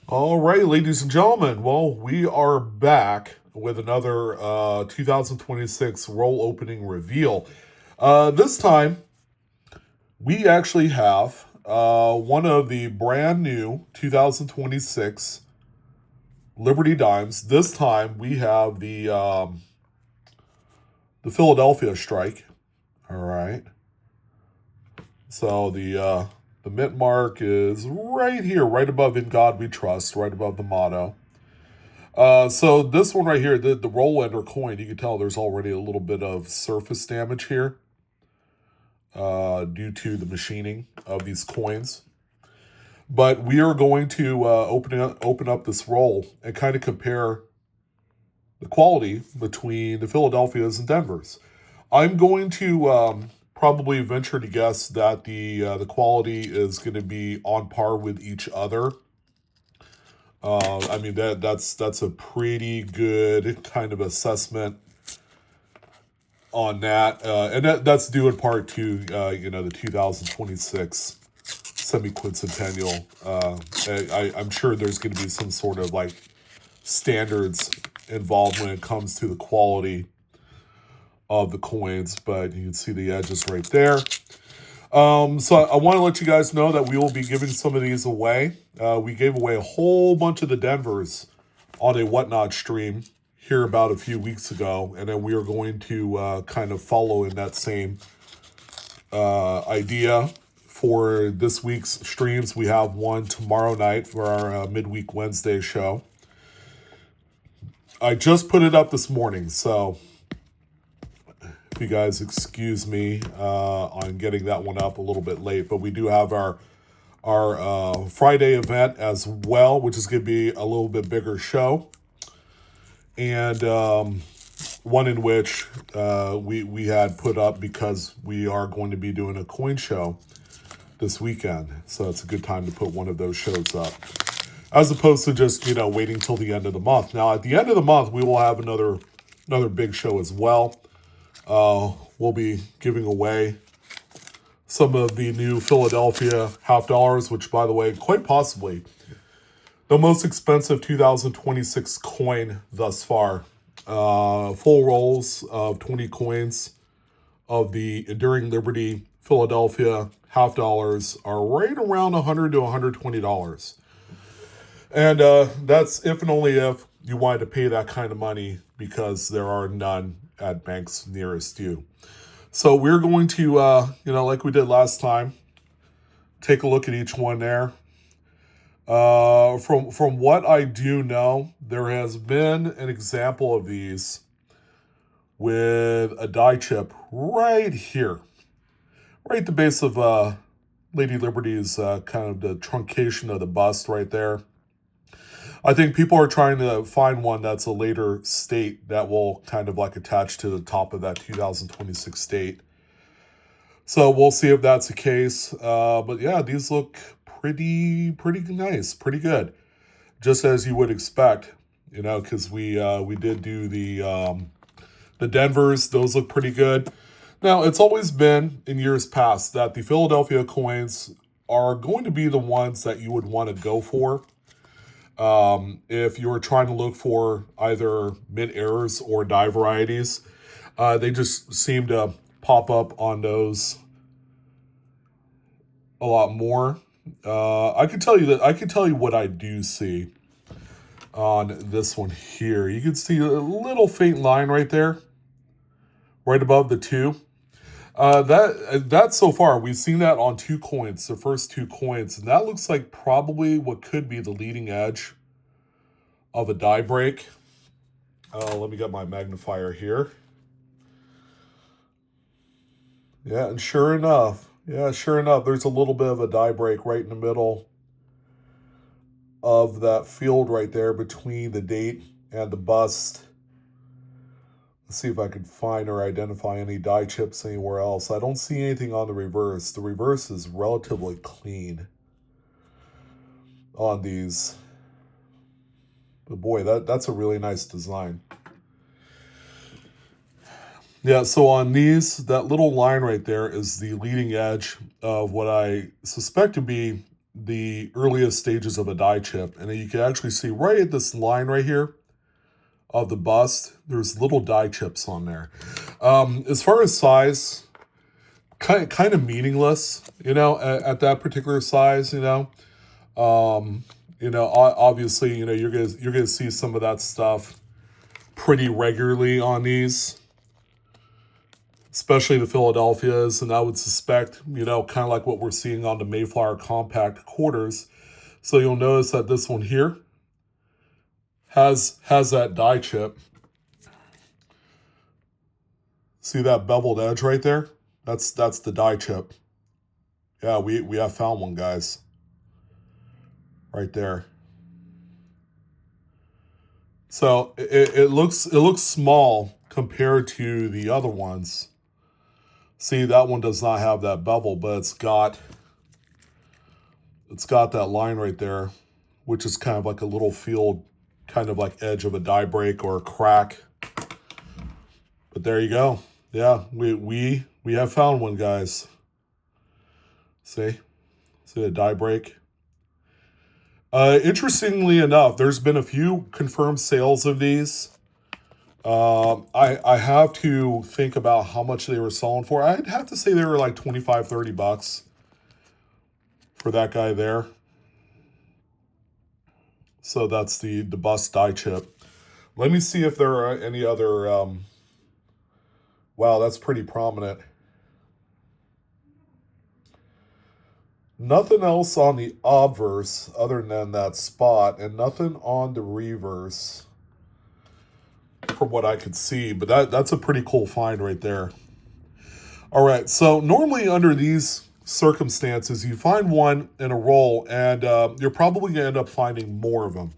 All right, ladies and gentlemen. Well, we are back with another 2026 roll opening reveal. This time, we actually have one of the brand new 2026 Liberty Dimes. This time, we have the Philadelphia strike. All right, so the mint mark is right here, right above "In God We Trust," right above the motto. So this one right here, the roll ender coin, you can tell there's already a little bit of surface damage here due to the machining of these coins. But we are going to open up this roll and kind of compare the quality between the Philadelphias and Denvers. I'm going to probably venture to guess that the quality is going to be on par with each other. I mean that's a pretty good kind of assessment on that, and that's due in part to the 2026 semi-quincentennial. I'm sure there's going to be some sort of like standards involved when it comes to the quality of the coins, but you can see the edges right there. So I want to let you guys know that we will be giving some of these away. We gave away a whole bunch of the Denvers on a Whatnot stream here about a few weeks ago, and then we are going to kind of follow in that same idea for this week's streams. We have one tomorrow night for our midweek Wednesday show. I just put it up this morning, so if you guys excuse me on getting that one up a little bit late, but we do have our Friday event as well, which is going to be a little bit bigger show, and one in which we had put up because we are going to be doing a coin show this weekend, so it's a good time to put one of those shows up, as opposed to just waiting till the end of the month. Now, at the end of the month, we will have another big show as well. We'll be giving away some of the new Philadelphia half dollars, which, by the way, quite possibly the most expensive 2026 coin thus far. Full rolls of 20 coins of the Enduring Liberty Philadelphia half dollars are right around $100 to $120. And that's if and only if you wanted to pay that kind of money, because there are none at banks nearest you. So we're going to, like we did last time, take a look at each one there. From what I do know, there has been an example of these with a die chip right here, right at the base of Lady Liberty's kind of the truncation of the bust right there. I think people are trying to find one that's a later state that will kind of like attach to the top of that 2026 state. So we'll see if that's the case. But yeah, these look pretty nice, pretty good, just as you would expect. Because we did do the Denvers; those look pretty good. Now, it's always been in years past that the Philadelphia coins are going to be the ones that you would want to go for. If you were trying to look for either mid errors or die varieties, they just seem to pop up on those a lot more. I can tell you what I do see on this one here. You can see a little faint line right there, right above the 2. That so far we've seen that on 2 coins, the first 2 coins, and that looks like probably what could be the leading edge of a die break. Let me get my magnifier here. Yeah, and sure enough, there's a little bit of a die break right in the middle of that field right there between the date and the bust. Let's see if I can find or identify any die chips anywhere else. I don't see anything on the reverse. The reverse is relatively clean on these. But boy, that's a really nice design. Yeah, so on these, that little line right there is the leading edge of what I suspect to be the earliest stages of a die chip. And you can actually see right at this line right here of the bust, there's little die chips on there. As far as size, kind of meaningless, you know, at that particular size, you know. Obviously, you know, you're gonna see some of that stuff pretty regularly on these, especially the Philadelphias, and I would suspect, you know, kind of like what we're seeing on the Mayflower compact quarters. So you'll notice that this one here has that die chip. See that beveled edge right there? That's the die chip. Yeah, we have found one, guys. Right there. So it looks small compared to the other ones. See, that one does not have that bevel, but it's got that line right there, which is kind of like a little field, kind of like edge of a die break or a crack. But there you go. Yeah, we have found one, guys. See a die break. Interestingly enough, there's been a few confirmed sales of these. I have to think about how much they were selling for. I'd have to say they were like $25-30 for that guy there. So that's the bust die chip. Let me see if there are any other. Wow, that's pretty prominent. Nothing else on the obverse other than that spot, and nothing on the reverse from what I could see, but that's a pretty cool find right there. All right, so normally under these circumstances, you find one in a roll, and you're probably going to end up finding more of them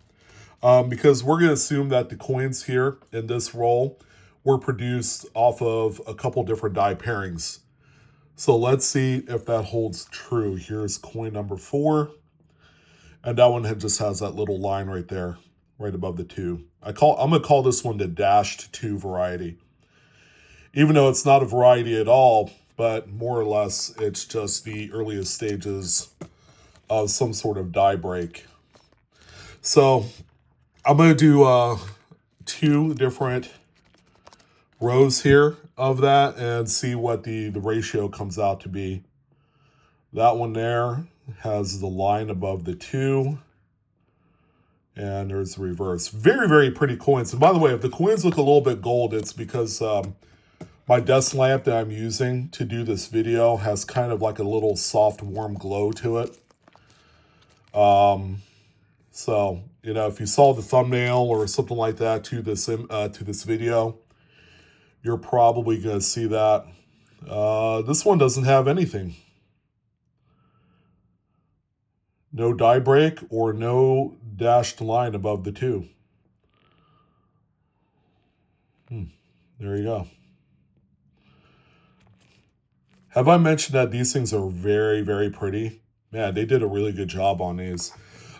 because we're going to assume that the coins here in this roll were produced off of a couple different die pairings. So let's see if that holds true. Here's coin number 4. And that one just has that little line right there, right above the 2. I'm going to call this one the dashed 2 variety. Even though it's not a variety at all, but more or less it's just the earliest stages of some sort of die break. So I'm going to do 2 different rows here of that and see what the ratio comes out to be. That one there has the line above the 2. And there's the reverse. Very, very pretty coins. And by the way, if the coins look a little bit gold, it's because my desk lamp that I'm using to do this video has kind of like a little soft, warm glow to it. So, you know, if you saw the thumbnail or something like that to this video, you're probably going to see that. This one doesn't have anything. No die break or no dashed line above the 2. There you go. Have I mentioned that these things are very, very pretty? Man, they did a really good job on these.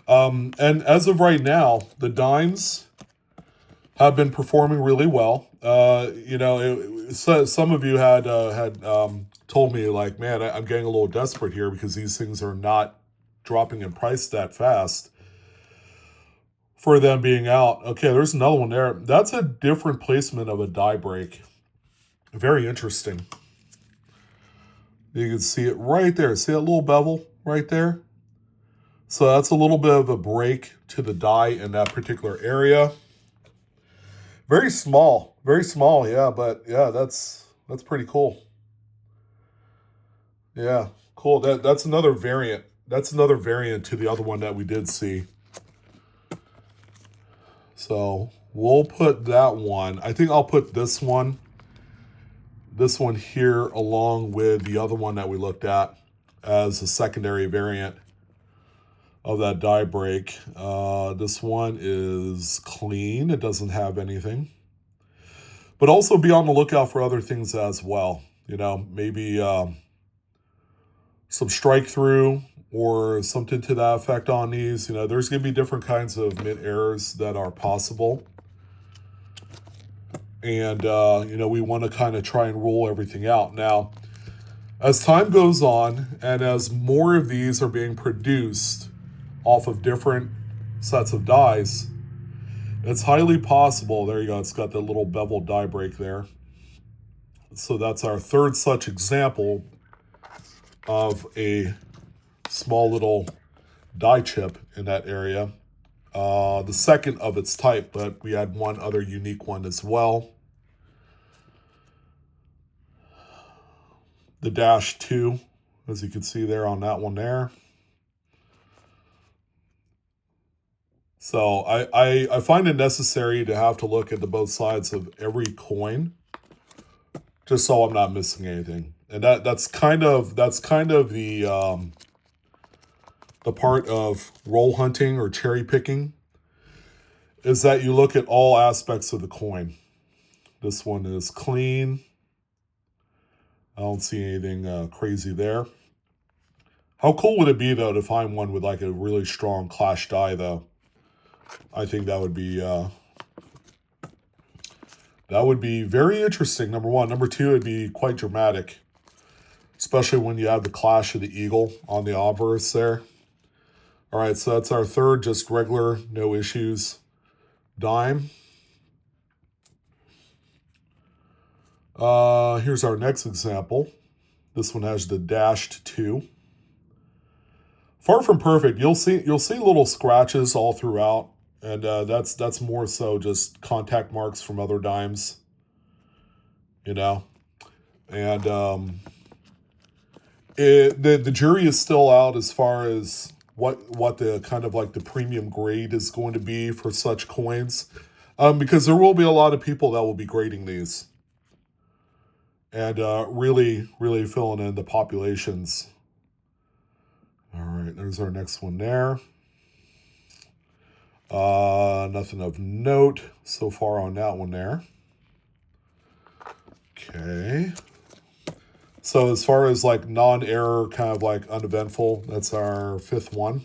And as of right now, the dimes have been performing really well. You know, some of you had told me, like, man, I'm getting a little desperate here because these things are not dropping in price that fast for them being out. Okay, there's another one there. That's a different placement of a die break. Very interesting. You can see it right there. See that little bevel right there? So that's a little bit of a break to the die in that particular area. Very small, yeah, but yeah, that's pretty cool. Yeah, cool. That's another variant. That's another variant to the other one that we did see. So we'll put that one. I think I'll put this one here along with the other one that we looked at as a secondary variant of that die break. This one is clean. It doesn't have anything. But also be on the lookout for other things as well. You know, maybe some strike through or something to that effect on these. You know, there's going to be different kinds of mint errors that are possible. And, you know, we want to kind of try and rule everything out. Now, As time goes on and as more of these are being produced off of different sets of dies, it's highly possible. There you go. It's got the little beveled die break there. So that's our third such example of a small little die chip in that area. The second of its type, but we had one other unique one as well. The Dash 2, as you can see there on that one there. So I find it necessary to have to look at the both sides of every coin, just so I'm not missing anything. And that's kind of the part of roll hunting or cherry picking, is that you look at all aspects of the coin. This one is clean. I don't see anything crazy there. How cool would it be, though, to find one with like a really strong clash die, though? I think that would be very interesting, number one. Number two, it'd be quite dramatic, especially when you have the clash of the eagle on the obverse there. All right, so that's our third, just regular, no issues dime. Here's our next example. This one has the dashed 2. Far from perfect. You'll see little scratches all throughout, and that's more so just contact marks from other dimes, you know. And the jury is still out as far as what the kind of like the premium grade is going to be for such coins, because there will be a lot of people that will be grading these and really filling in the populations. All right, there's our next one there. Nothing of note so far on that one there. Okay. So as far as like non-error, kind of like uneventful, that's our fifth one.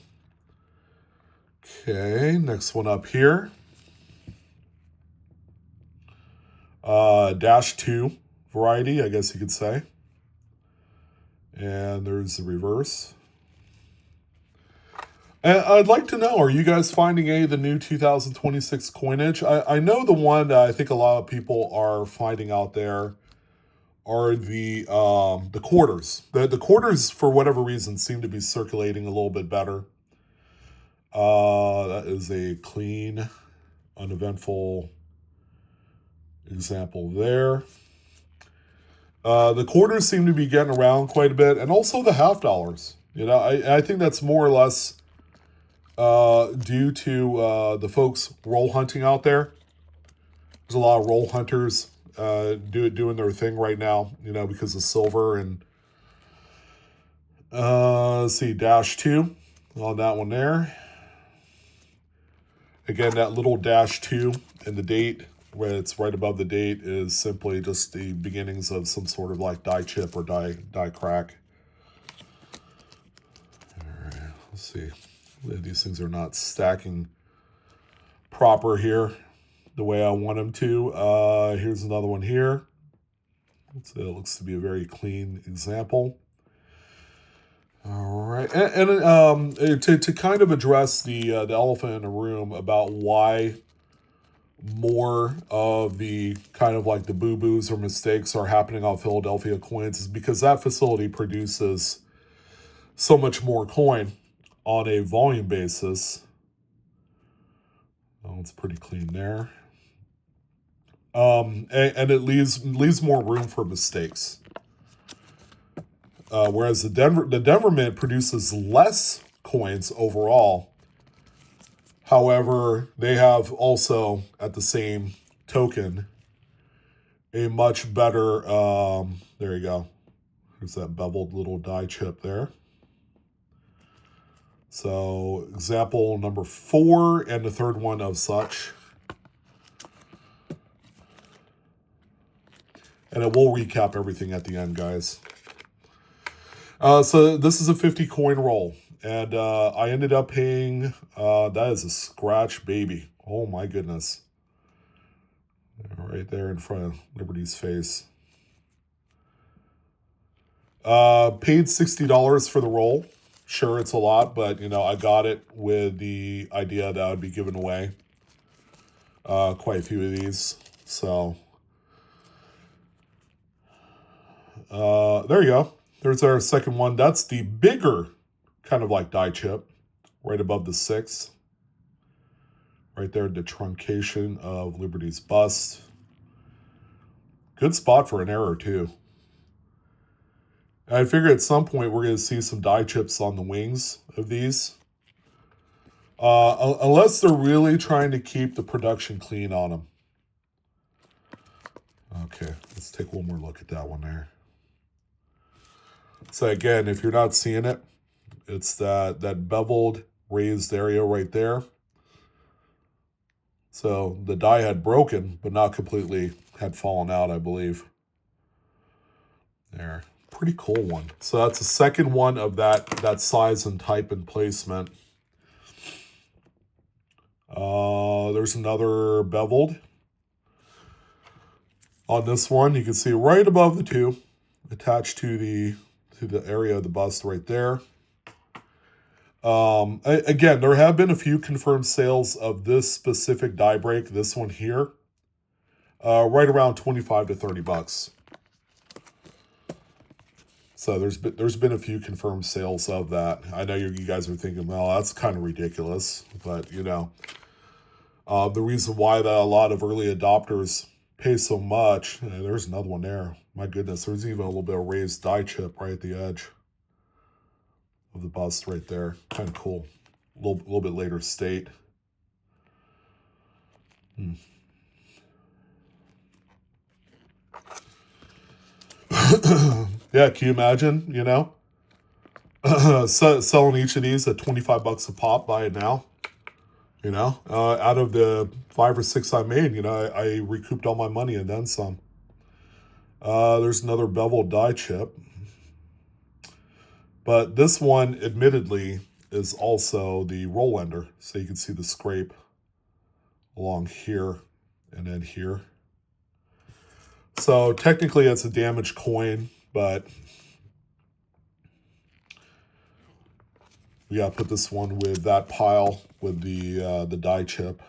Okay, next one up here. Dash 2 variety, I guess you could say. And there's the reverse. And I'd like to know, are you guys finding any of the new 2026 coinage? I know the one that I think a lot of people are finding out there are the quarters. The quarters, for whatever reason, seem to be circulating a little bit better. That is a clean, uneventful example there. The quarters seem to be getting around quite a bit, and also the half dollars. You know, I think that's more or less due to the folks roll hunting out there. There's a lot of roll hunters doing their thing right now, you know, because of silver. And let's see, dash 2 on that one there. Again, that little dash 2 and the date, where it's right above the date, is simply just the beginnings of some sort of like die chip or die crack. All right, let's see. These things are not stacking proper here the way I want them to. Here's another one here. So it looks to be a very clean example. All right, and to kind of address the elephant in the room about why more of the kind of like the boo-boos or mistakes are happening on Philadelphia coins, is because that facility produces so much more coin on a volume basis. Oh, it's pretty clean there. And it leaves more room for mistakes. Whereas the Denver Mint produces less coins overall. However, they have also, at the same token, a much better, there you go. There's that beveled little die chip there. So example number 4 and the third one of such. And it will recap everything at the end, guys. So this is a 50 coin roll. And I ended up paying, that is a scratch baby. Oh my goodness. Right there in front of Liberty's face. Paid $60 for the roll. Sure, it's a lot, but you know, I got it with the idea that I would be giving away quite a few of these. So there you go. There's our second one. That's the bigger kind of like die chip, right above the 6. Right there, the truncation of Liberty's bust. Good spot for an error too. I figure at some point we're going to see some die chips on the wings of these. Unless they're really trying to keep the production clean on them. Okay, let's take one more look at that one there. So again, if you're not seeing it, it's that beveled raised area right there. So the die had broken, but not completely had fallen out, I believe. There. Pretty cool one. So that's the second one of that size and type and placement. There's another beveled. On this one, you can see right above the 2, attached to the area of the bust right there. Again, there have been a few confirmed sales of this specific die break, this one here, right around 25 to 30 bucks. So there's been a few confirmed sales of that. I know you guys are thinking, well, that's kind of ridiculous, but you know, the reason why that a lot of early adopters pay so much. There's another one there. My goodness, there's even a little bit of raised die chip right at the edge of the bust right there. Kind of cool. A little bit later state. Yeah, can you imagine, you know, selling each of these at 25 bucks a pop, buy it now, you know, out of the 5 or 6 I made, you know, I recouped all my money and then some. There's another beveled die chip. But this one, admittedly, is also the roll ender. So you can see the scrape along here and then here. So technically it's a damaged coin, but we gotta put this one with that pile with the die chip.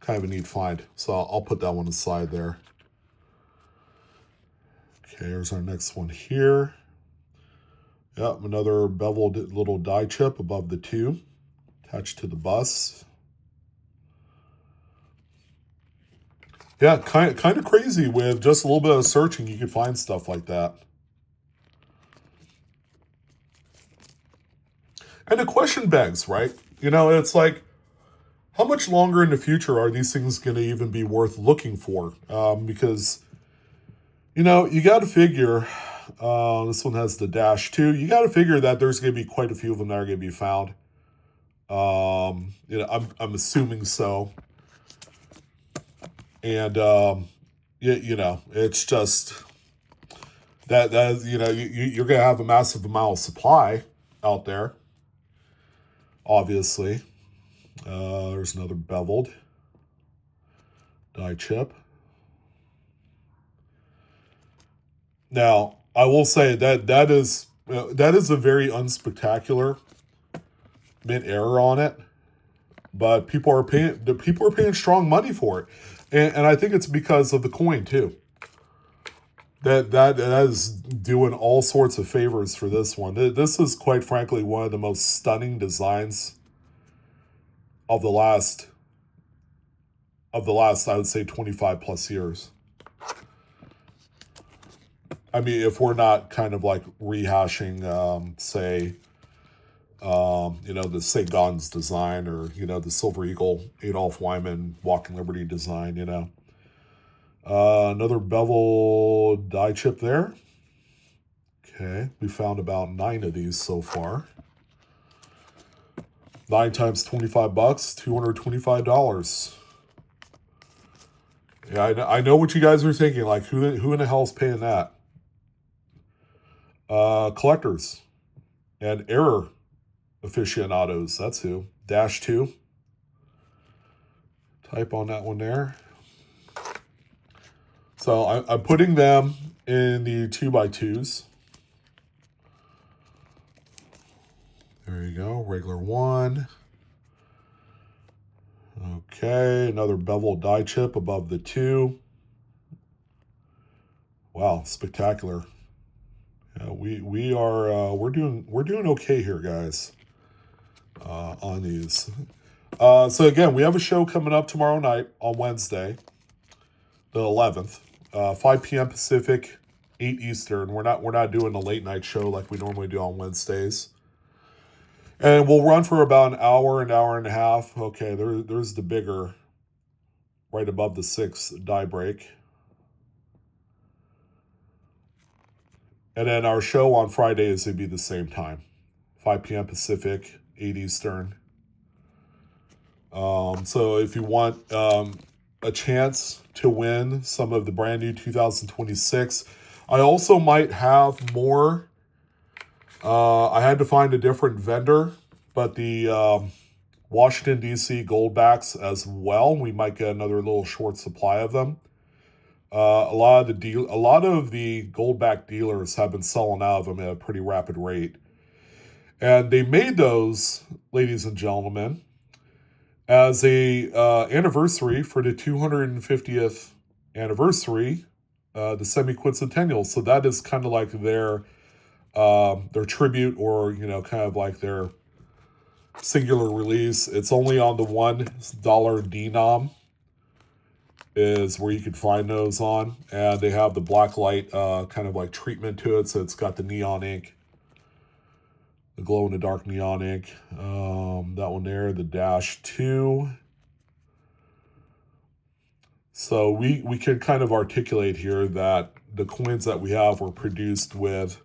Kind of a neat find. So I'll put that one aside there. Okay, here's our next one here. Yep, another beveled little die chip above the 2, attached to the bus. Yeah, kind of crazy. With just a little bit of searching, you can find stuff like that. And the question begs, right? You know, it's like, how much longer in the future are these things going to even be worth looking for? Because, you know, you got to figure, this one has the -2. You got to figure that there's going to be quite a few of them that are going to be found. You know, I'm assuming so. And, you know, it's just that you know, you're going to have a massive amount of supply out there, obviously. There's another beveled die chip. Now, I will say that is a very unspectacular mint error on it, but people are paying strong money for it, and I think it's because of the coin too. That is doing all sorts of favors for this one. This is quite frankly one of the most stunning designs of the last I would say 25 plus years. I mean, if we're not kind of like rehashing, say, you know, the St. Gaudens design, or, you know, the Silver Eagle Adolph Wyman Walking Liberty design, you know. Another bevel die chip there. Okay, we found about 9 of these so far. 9 times 25 bucks, $225. Yeah, I know what you guys are thinking. Like, who in the hell's paying that? Collectors and error aficionados. That's who. -2. Type on that one there. So I'm putting them in the 2x2s. There you go, regular one. Okay, another bevel die chip above the 2. Wow, spectacular. Yeah, we are we're doing okay here, guys. On these. So again, we have a show coming up tomorrow night on Wednesday, the 11th, 5 p.m. Pacific, 8 Eastern. We're not doing a late night show like we normally do on Wednesdays. And we'll run for about an hour and a half. Okay, there's the bigger, right above the 6 die break. And then our show on Fridays would be the same time, 5 p.m. Pacific, 8 Eastern. So if you want a chance to win some of the brand new 2026, I also might have more. I had to find a different vendor, but the Washington, D.C. Goldbacks as well. We might get another little short supply of them. A lot of the Goldback dealers have been selling out of them at a pretty rapid rate. And they made those, ladies and gentlemen, as a anniversary for the 250th anniversary, the semi-quincentennial. So that is kind of like their tribute, or kind of like their singular release. It's only on the $1 denom is where you can find those on, and they have the black light kind of like treatment to it, so it's got the neon ink, the glow in the dark neon ink. That one there, the Dash 2. So we can kind of articulate here that the coins that we have were produced with,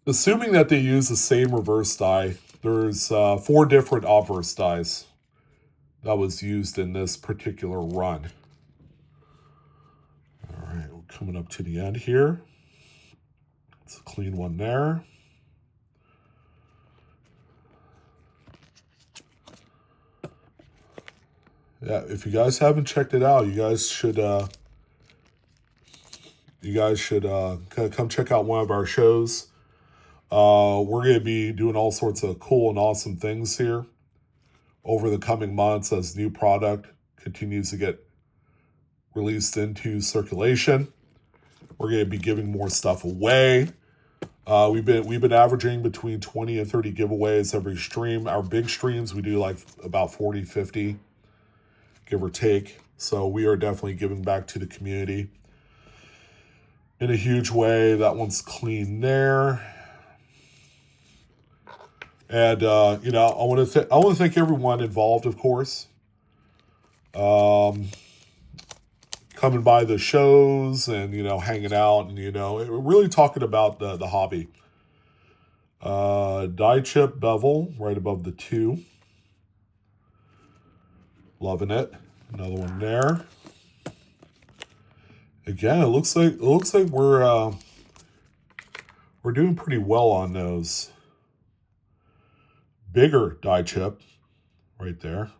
assuming that they use the same reverse die. There's 4 different obverse dies that was used in this particular run. All right, we're coming up to the end here. It's a clean one there. Yeah, if you guys haven't checked it out, you guys should come check out one of our shows. We're going to be doing all sorts of cool and awesome things here over the coming months as new product continues to get released into circulation. We're going to be giving more stuff away. We've been averaging between 20 and 30 giveaways every stream. Our big streams, we do like about 40, 50, give or take. So we are definitely giving back to the community in a huge way. That one's clean there. And I want to thank everyone involved, of course. Coming by the shows and hanging out and really talking about the hobby. Die chip bevel right above the 2. Loving it. Another one there. Again, it looks like we're doing pretty well on those. Bigger die chip right there,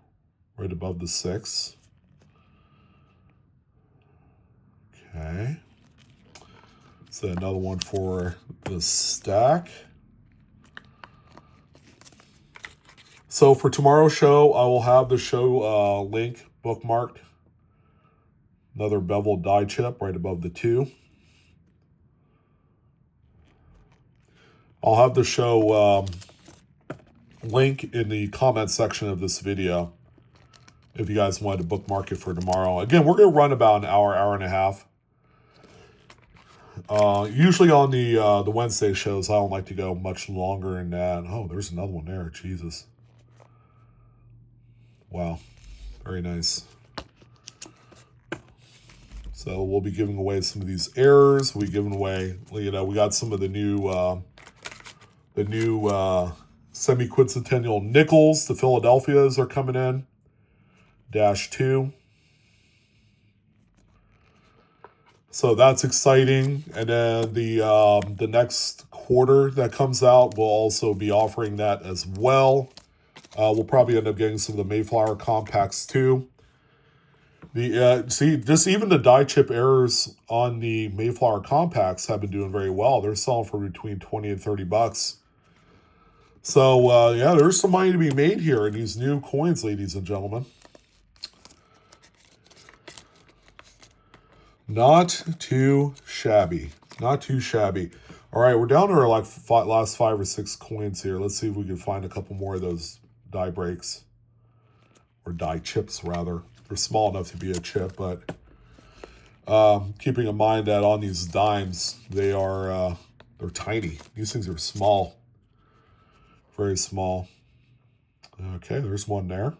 right above the 6. Okay. So another one for the stack. So for tomorrow's show, I will have the show link bookmarked. Another bevel die chip right above the 2. I'll have the show link in the comment section of this video if you guys wanted to bookmark it for tomorrow. Again, we're going to run about an hour and a half. Usually on the Wednesday shows, I don't like to go much longer than that. Oh, there's another one there. Jesus. Wow. Very nice. So we'll be giving away some of these errors. We're giving away, we got some of the new semi-quincentennial nickels. The Philadelphias are coming in. Dash 2. So that's exciting. And then the next quarter that comes out, we'll also be offering that as well. We'll probably end up getting some of the Mayflower compacts too. The see, just even the die chip errors on the Mayflower compacts have been doing very well. They're selling for between 20 and 30 bucks. So yeah, there's some money to be made here in these new coins, ladies and gentlemen. Not too shabby. Not too shabby. All right, we're down to our like last 5 or 6 coins here. Let's see if we can find a couple more of those die breaks. Or die chips, rather. They're small enough to be a chip, but keeping in mind that on these dimes, they're tiny. These things are small. Very small. Okay, there's one there.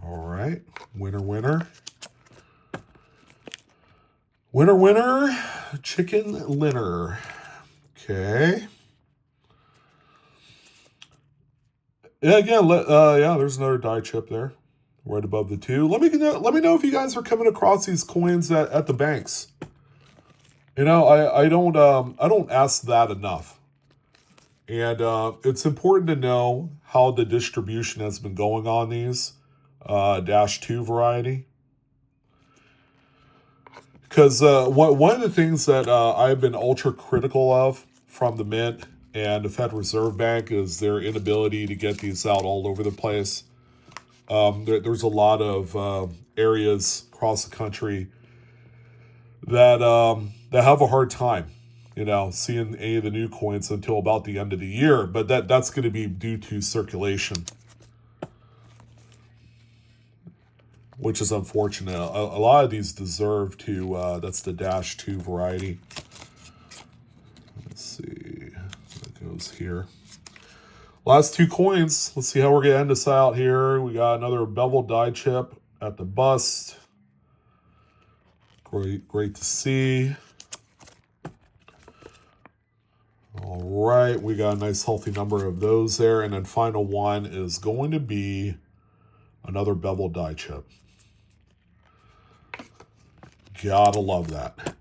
All right, winner, winner. Winner, winner, chicken dinner. Okay. Yeah, again, yeah, there's another die chip there, right above the 2. Let me know if you guys are coming across these coins at the banks. You know, I don't ask that enough, and it's important to know how the distribution has been going on these -2 variety. Because one of the things that I've been ultra critical of from the Mint and the Federal Reserve Bank is their inability to get these out all over the place. There's a lot of areas across the country that have a hard time, you know, seeing any of the new coins until about the end of the year. But that's going to be due to circulation, which is unfortunate. A lot of these deserve to, that's the -2 variety. Let's see, that goes here. Last 2 coins. Let's see how we're going to end this out here. We got another beveled die chip at the bust. Great to see. All right, we got a nice healthy number of those there. And then final one is going to be another beveled die chip. Gotta love that.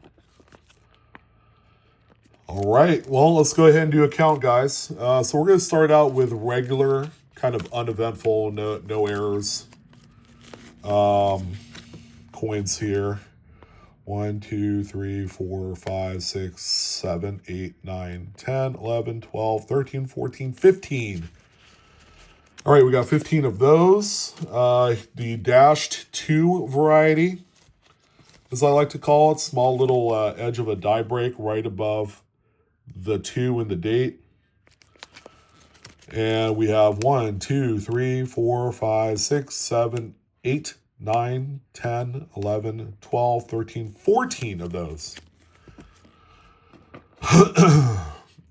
All right, well, let's go ahead and do a count, guys. So we're going to start out with regular, kind of uneventful, no errors coins here. 1, 2, 3, 4, 5, 6, 7, 8, 9, 10, 11, 12, 13, 14, 15. All right, we got 15 of those. The -2 variety, as I like to call it, small little edge of a die break right above the 2 in the date. And we have 1, 2, 3, 4, 5, 6, 7, 8, 9, 10, 11, 12, 13, 14 of those.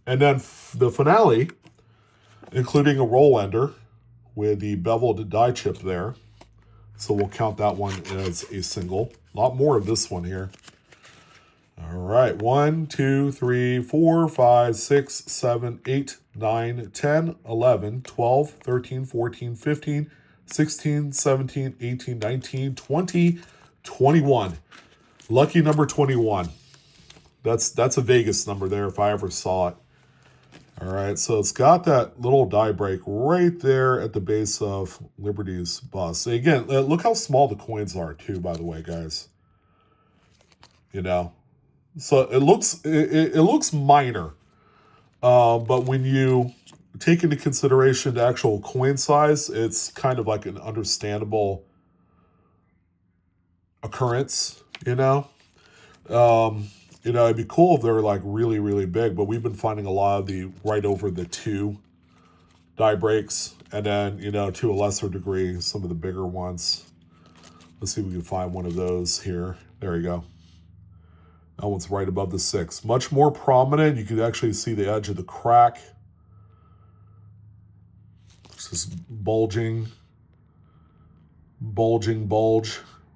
And then the finale, including a roll ender with the beveled die chip there. So we'll count that one as a single. A lot more of this one here. All right, 1, 2, 3, 4, 5, 6, 7, 8, 9, 10, 11, 12, 13, 14, 15, 16, 17, 18, 19, 20, 21. Lucky number 21. That's a Vegas number there if I ever saw it. All right, so it's got that little die break right there at the base of Liberty's bust. Again, look how small the coins are too, by the way, guys. You know, so it looks minor, but when you take into consideration the actual coin size, it's kind of like an understandable occurrence, you know. You know, it'd be cool if they were like really, really big, but we've been finding a lot of the right over the 2 die breaks, and then, you know, to a lesser degree, some of the bigger ones. Let's see if we can find one of those here. There you go. That one's right above the 6. Much more prominent. You can actually see the edge of the crack. It's this bulge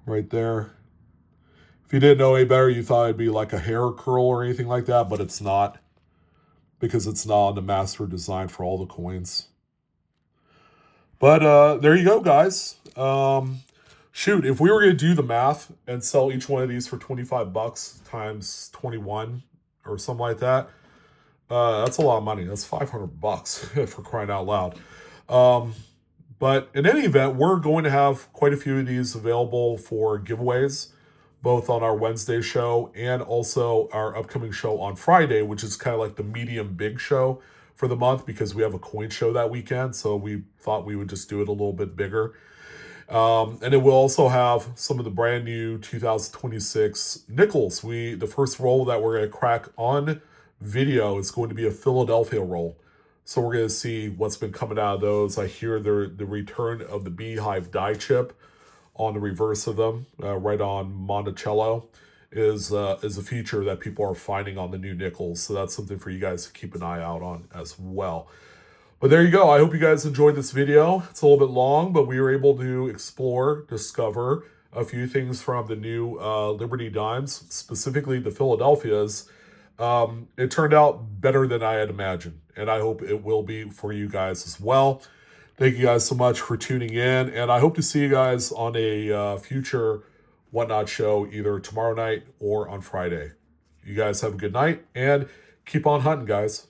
right there. If you didn't know any better, you thought it'd be like a hair curl or anything like that, but it's not, because it's not on the master design for all the coins. But there you go, guys. Shoot, if we were going to do the math and sell each one of these for 25 bucks times 21 or something like that, that's a lot of money. That's 500 bucks for crying out loud. But in any event, we're going to have quite a few of these available for giveaways, both on our Wednesday show and also our upcoming show on Friday, which is kind of like the medium big show for the month because we have a coin show that weekend. So we thought we would just do it a little bit bigger. And it will also have some of the brand new 2026 nickels. The first roll that we're going to crack on video is going to be a Philadelphia roll. So we're going to see what's been coming out of those. I hear the return of the Beehive die chip on the reverse of them, right on Monticello, is a feature that people are finding on the new nickels. So that's something for you guys to keep an eye out on as well. But there you go. I hope you guys enjoyed this video. It's a little bit long, but we were able to explore, discover a few things from the new Liberty Dimes, specifically the Philadelphias. It turned out better than I had imagined, and I hope it will be for you guys as well. Thank you guys so much for tuning in, and I hope to see you guys on a future Whatnot show either tomorrow night or on Friday. You guys have a good night, and keep on hunting, guys.